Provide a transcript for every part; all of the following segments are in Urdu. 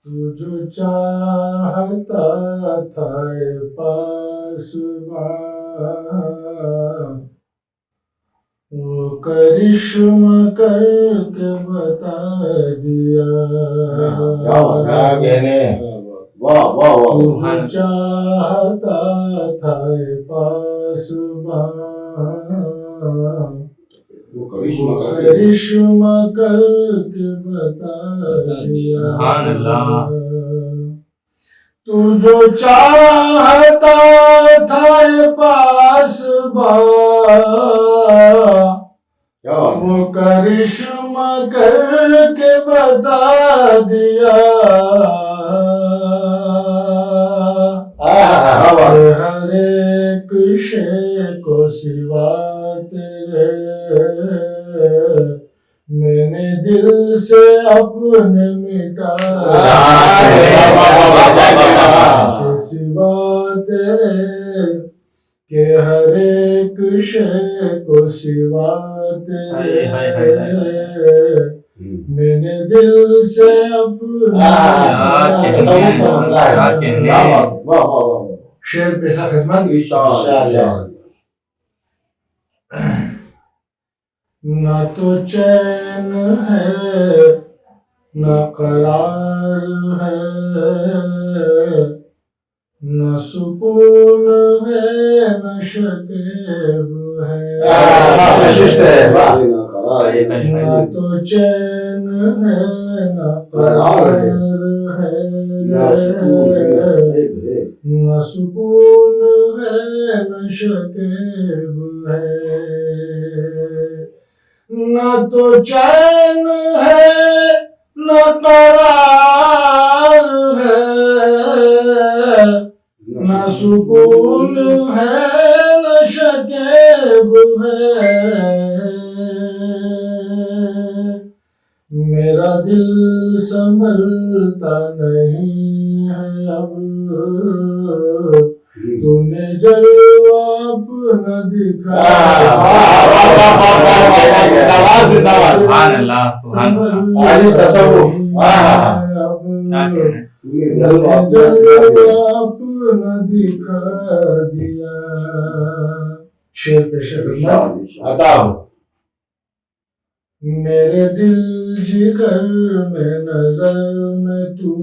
تو جو چاہتا تھا پاسباں وہ کرشمہ کر کے بتا دیا تو جو چاہتا تھا پاسباں وہ کرشمہ کر کے بتا دیا سبحان اللہ تو جو چاہتا تھا پاسباں وہ کرشمہ کر کے بتا دیا ہر ایک شے کو سوا تیرے میں نے دل سے اپنے مٹا سوا تیرے کہ ہر ایک شے کو سوا تیرے میں نے دل سے اپنا شعر پیسہ خدمت نہ تو چین ہے نہ قرار ہے نہ سکون ہے نہ شکیب ہے نہ تو چین ہے نہ قرار ہے نہ سکون ہے نہ شکیب ہے نہ تو چین ہے نہ قرار ہے نہ سکون ہے نہ شکیب ہے میرا دل سنبھلتا نہیں ہے اب تو نے جلوہ اپنا دکھایا سبحان اللہ جلوہ اپنا دکھا دیا شعر پیش کرنا میرے دل جگر میں نظر میں تو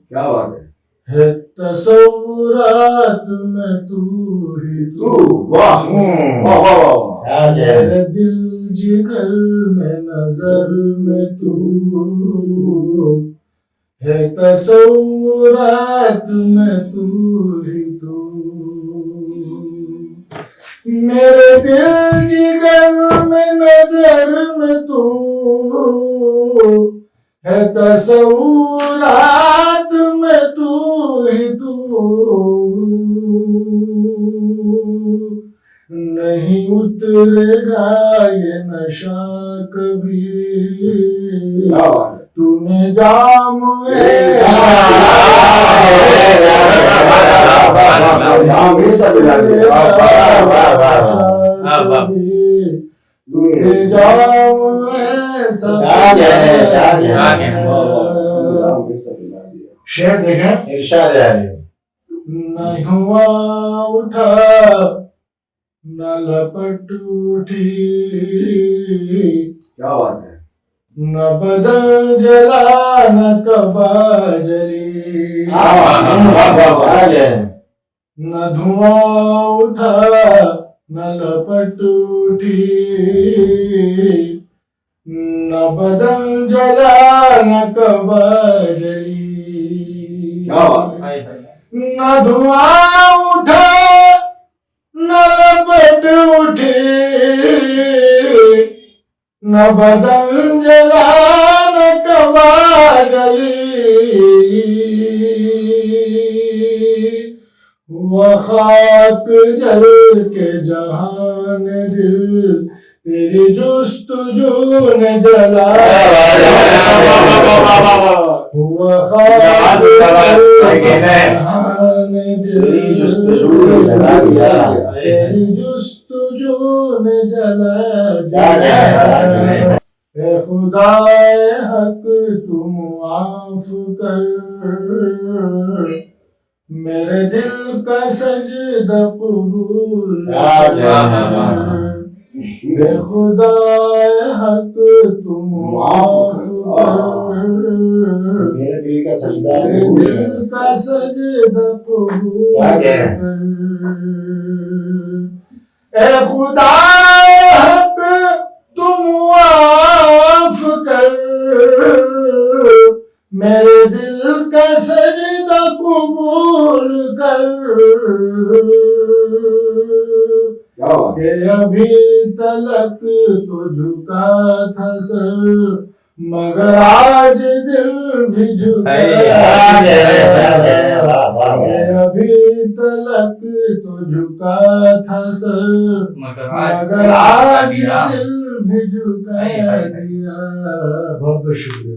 کیا بات ہے تصورات میں تو ہی تو میرے دل جگر میں نظر میں تو ہے تصورات میں تو ہی تو میرے دل جگر میں نظر میں تو ہے تصورات میں تو ہی تو نہیں اترے گا یہ نشہ کبھی تو نے جام شعر دیکھیں ارشاد ہے نہ دھواں اٹھا نہ لپٹ اٹھی کیا بات ہے نہ بدن جلا نہ کبا جلی نہ دھواں اٹھا نہ لپٹ اٹھی نہ بدن جلا نہ کبا جلی نہ دھواں اٹھا نہ لپٹ اٹھی نہ بدن جلا نہ کبا جلی وہ خاک جل کے جہان دل تیری جستجو نے جلایا وہ خاک جل کے جہان دل تیری جستجو نے جلایا اے خدائے حق تو معاف کر، میرے دل کا سجدہ قبول کر، اے خدائے حق تو معاف کر، میرے دل کا سجدہ میرے دل کا سجدہ قبول کر، اے خدائے حق تو معاف کر، میرے دل کا سجدہ قبول کر، کہ ابھی تلک تو جھکا تھا سر، مگر آج دل بھی جھکا ہے، ابھی تلک تو جھکا تھا سر، مگر آج دل بھی جھکا دیا۔ بہت بہت شکریہ۔